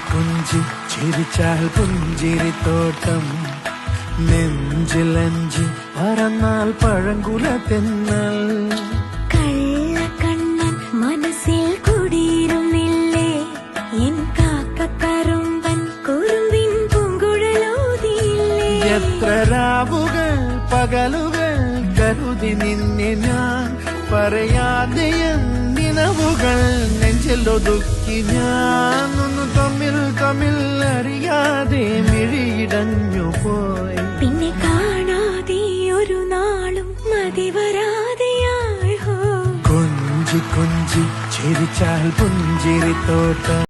കുഞ്ചി ചിരിച്ചാൽ പുഞ്ചിരിത്തോട്ടം നെഞ്ചിലഞ്ചി പറന്നാൽ പഴങ്കുല തെന്നൽ കള്ളക്കണ്ണൻ മനസ്സിൽ കുടിയിരുന്നില്ലേ എൻ കാക്കക്കറുമ്പൻ കുറുമ്പിൻ പൂങ്കുഴലോതിയില്ലേ എത്ര രാവുകൾ പകലുകൾ കരുതി നിന്നെ ഞാൻ പറയാതെ നിലവുകൾ നെഞ്ചിലൊതുക്കി ഞാൻ ഒന്ന് തമ്മിൽ അറിയാതെ മിഴിയിടഞ്ഞു പോയി പിന്നെ കാണാതെ ഒരു നാളും മതി വരാതെയായി കൊഞ്ചി ചിരിച്ചാൽ പുഞ്ചിരിത്തോട്ടം